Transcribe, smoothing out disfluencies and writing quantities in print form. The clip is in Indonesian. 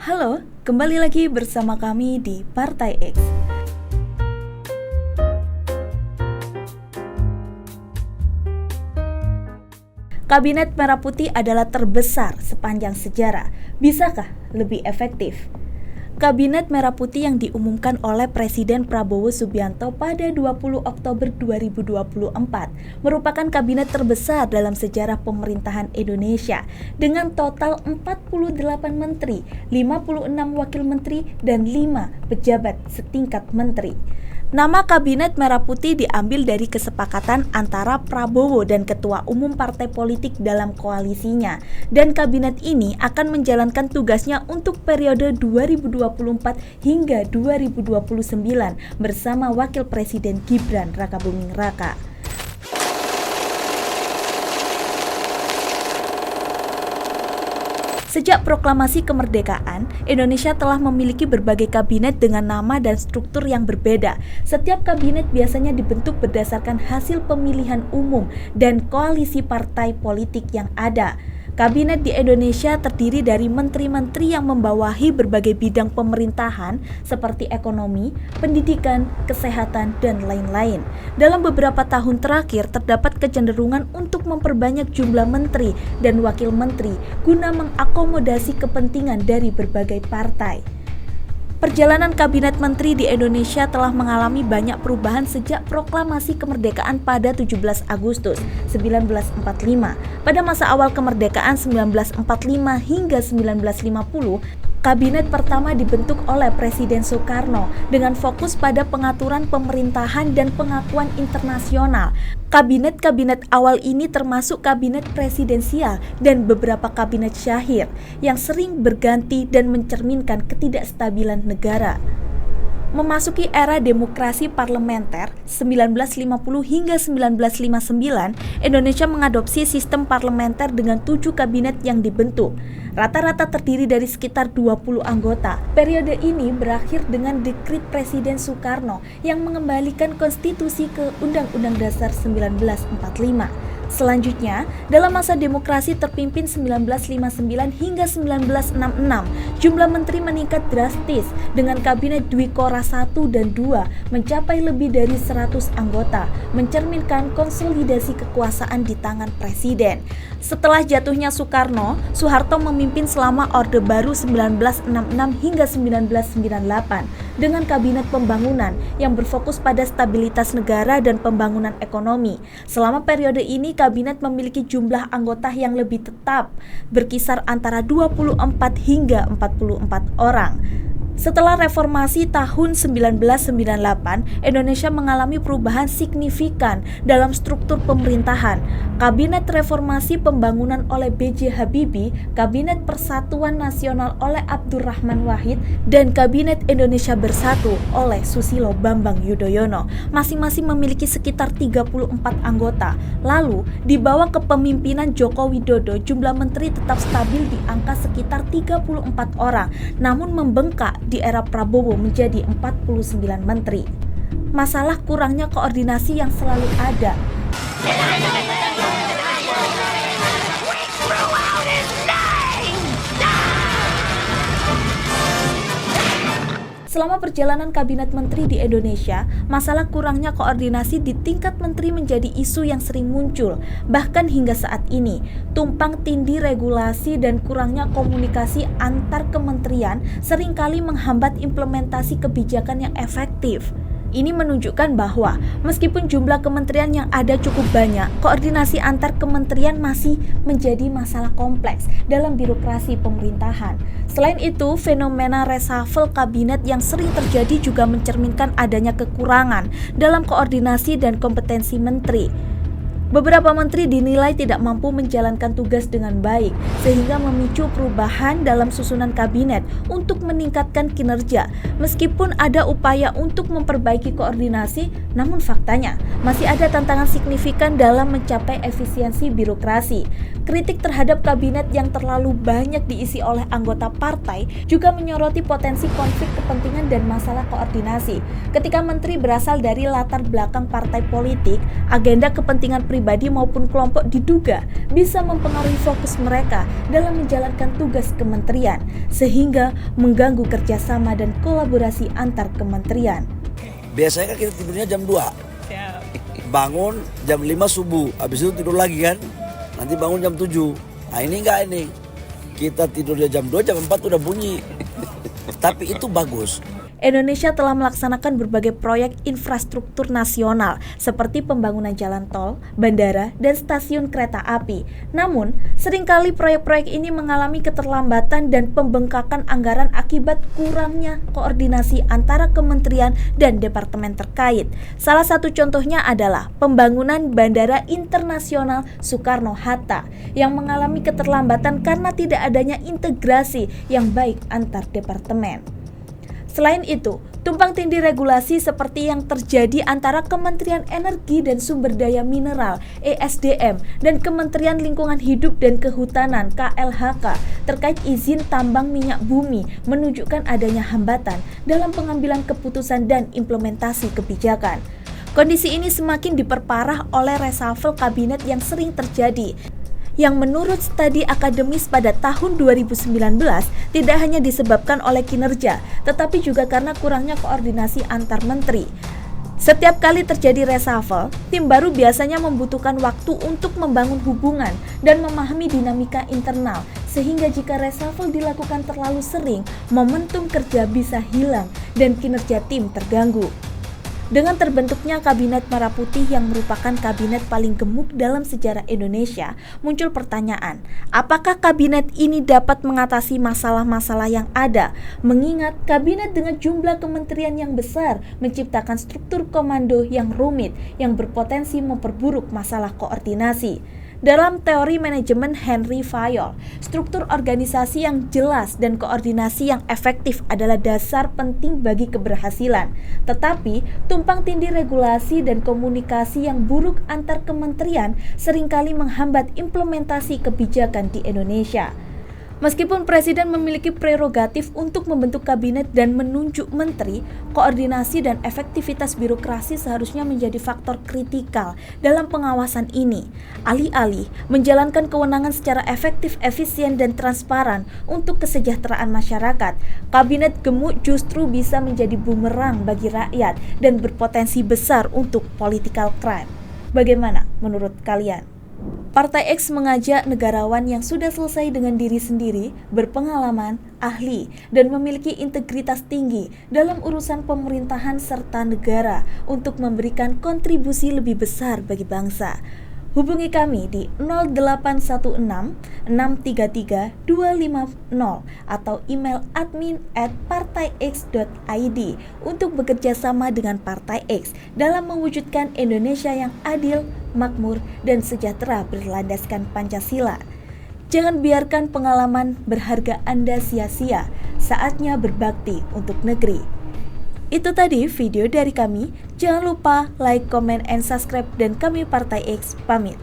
Halo, kembali lagi bersama kami di Partai X. Kabinet Merah Putih adalah terbesar sepanjang sejarah. Bisakah lebih efektif? Kabinet Merah Putih yang diumumkan oleh Presiden Prabowo Subianto pada 20 Oktober 2024 merupakan kabinet terbesar dalam sejarah pemerintahan Indonesia dengan total 48 menteri, 56 wakil menteri, dan 5 pejabat setingkat menteri. Nama Kabinet Merah Putih diambil dari kesepakatan antara Prabowo dan Ketua Umum Partai Politik dalam koalisinya, dan kabinet ini akan menjalankan tugasnya untuk periode 2024 hingga 2029 bersama Wakil Presiden Gibran Rakabuming Raka. Sejak proklamasi kemerdekaan, Indonesia telah memiliki berbagai kabinet dengan nama dan struktur yang berbeda. Setiap kabinet biasanya dibentuk berdasarkan hasil pemilihan umum dan koalisi partai politik yang ada. Kabinet di Indonesia terdiri dari menteri-menteri yang membawahi berbagai bidang pemerintahan seperti ekonomi, pendidikan, kesehatan, dan lain-lain. Dalam beberapa tahun terakhir terdapat kecenderungan untuk memperbanyak jumlah menteri dan wakil menteri guna mengakomodasi kepentingan dari berbagai partai. Perjalanan kabinet menteri di Indonesia telah mengalami banyak perubahan sejak proklamasi kemerdekaan pada 17 Agustus 1945. Pada masa awal kemerdekaan 1945 hingga 1950, kabinet pertama dibentuk oleh Presiden Soekarno dengan fokus pada pengaturan pemerintahan dan pengakuan internasional. Kabinet-kabinet awal ini termasuk kabinet presidensial dan beberapa kabinet syahir yang sering berganti dan mencerminkan ketidakstabilan negara. Memasuki era demokrasi parlementer 1950 hingga 1959, Indonesia mengadopsi sistem parlementer dengan 7 kabinet yang dibentuk. Rata-rata terdiri dari sekitar 20 anggota. Periode ini berakhir dengan dekrit Presiden Soekarno yang mengembalikan konstitusi ke Undang-Undang Dasar 1945. Selanjutnya, dalam masa demokrasi terpimpin 1959 hingga 1966, jumlah menteri meningkat drastis dengan kabinet Dwi Kora 1 dan 2 mencapai lebih dari 100 anggota, mencerminkan konsolidasi kekuasaan di tangan presiden. Setelah jatuhnya Soekarno, Soeharto memimpin selama Orde Baru 1966 hingga 1998 dengan kabinet pembangunan yang berfokus pada stabilitas negara dan pembangunan ekonomi. Selama periode ini, kabinet memiliki jumlah anggota yang lebih tetap, berkisar antara 24 hingga 44 orang. Setelah reformasi tahun 1998, Indonesia mengalami perubahan signifikan dalam struktur pemerintahan. Kabinet Reformasi Pembangunan oleh B.J. Habibie, Kabinet Persatuan Nasional oleh Abdurrahman Wahid, dan Kabinet Indonesia Bersatu oleh Susilo Bambang Yudhoyono masing-masing memiliki sekitar 34 anggota. Lalu, di bawah kepemimpinan Joko Widodo, jumlah menteri tetap stabil di angka sekitar 34 orang, namun membengkak di era Prabowo menjadi 49 menteri. Masalah kurangnya koordinasi yang selalu ada. Selama perjalanan kabinet menteri di Indonesia, masalah kurangnya koordinasi di tingkat menteri menjadi isu yang sering muncul. Bahkan hingga saat ini, tumpang tindih regulasi dan kurangnya komunikasi antar kementerian seringkali menghambat implementasi kebijakan yang efektif. Ini menunjukkan bahwa meskipun jumlah kementerian yang ada cukup banyak, koordinasi antar kementerian masih menjadi masalah kompleks dalam birokrasi pemerintahan. Selain itu, fenomena reshuffle kabinet yang sering terjadi juga mencerminkan adanya kekurangan dalam koordinasi dan kompetensi menteri. Beberapa menteri dinilai tidak mampu menjalankan tugas dengan baik, sehingga memicu perubahan dalam susunan kabinet untuk meningkatkan kinerja. Meskipun ada upaya untuk memperbaiki koordinasi, namun faktanya masih ada tantangan signifikan dalam mencapai efisiensi birokrasi. Kritik terhadap kabinet yang terlalu banyak diisi oleh anggota partai juga menyoroti potensi konflik kepentingan dan masalah koordinasi. Ketika menteri berasal dari latar belakang partai politik, agenda kepentingan pribadi pribadi maupun kelompok diduga bisa mempengaruhi fokus mereka dalam menjalankan tugas kementerian, sehingga mengganggu kerjasama dan kolaborasi antar kementerian. Biasanya kan kita tidurnya jam 2, bangun jam 5 subuh, habis itu tidur lagi kan, nanti bangun jam 7. Nah ini enggak ini, kita tidurnya jam 2, jam 4 udah bunyi. Tapi itu bagus. Indonesia telah melaksanakan berbagai proyek infrastruktur nasional seperti pembangunan jalan tol, bandara, dan stasiun kereta api. Namun, seringkali proyek-proyek ini mengalami keterlambatan dan pembengkakan anggaran akibat kurangnya koordinasi antara kementerian dan departemen terkait. Salah satu contohnya adalah pembangunan Bandara Internasional Soekarno-Hatta yang mengalami keterlambatan karena tidak adanya integrasi yang baik antar departemen. Selain itu, tumpang tindih regulasi seperti yang terjadi antara Kementerian Energi dan Sumber Daya Mineral (ESDM) dan Kementerian Lingkungan Hidup dan Kehutanan (KLHK) terkait izin tambang minyak bumi menunjukkan adanya hambatan dalam pengambilan keputusan dan implementasi kebijakan. Kondisi ini semakin diperparah oleh reshuffle kabinet yang sering terjadi, yang menurut studi akademis pada tahun 2019 tidak hanya disebabkan oleh kinerja, tetapi juga karena kurangnya koordinasi antar menteri. Setiap kali terjadi reshuffle, tim baru biasanya membutuhkan waktu untuk membangun hubungan dan memahami dinamika internal, sehingga jika reshuffle dilakukan terlalu sering, momentum kerja bisa hilang dan kinerja tim terganggu. Dengan terbentuknya Kabinet Merah Putih yang merupakan kabinet paling gemuk dalam sejarah Indonesia, muncul pertanyaan, apakah kabinet ini dapat mengatasi masalah-masalah yang ada? Mengingat kabinet dengan jumlah kementerian yang besar menciptakan struktur komando yang rumit yang berpotensi memperburuk masalah koordinasi. Dalam teori manajemen Henry Fayol, struktur organisasi yang jelas dan koordinasi yang efektif adalah dasar penting bagi keberhasilan. Tetapi, tumpang tindih regulasi dan komunikasi yang buruk antar kementerian seringkali menghambat implementasi kebijakan di Indonesia. Meskipun Presiden memiliki prerogatif untuk membentuk kabinet dan menunjuk menteri, koordinasi dan efektivitas birokrasi seharusnya menjadi faktor kritikal dalam pengawasan ini. Alih-alih menjalankan kewenangan secara efektif, efisien, dan transparan untuk kesejahteraan masyarakat, kabinet gemuk justru bisa menjadi bumerang bagi rakyat dan berpotensi besar untuk political crime. Bagaimana menurut kalian? Partai X mengajak negarawan yang sudah selesai dengan diri sendiri, berpengalaman, ahli, dan memiliki integritas tinggi dalam urusan pemerintahan serta negara untuk memberikan kontribusi lebih besar bagi bangsa. Hubungi kami di 0816 633 250 atau email admin@partaix.id untuk bekerja sama dengan Partai X dalam mewujudkan Indonesia yang adil, makmur, dan sejahtera berlandaskan Pancasila. Jangan biarkan pengalaman berharga Anda sia-sia, saatnya berbakti untuk negeri. Itu tadi video dari kami. Jangan lupa like, comment, and subscribe, dan kami Partai X pamit.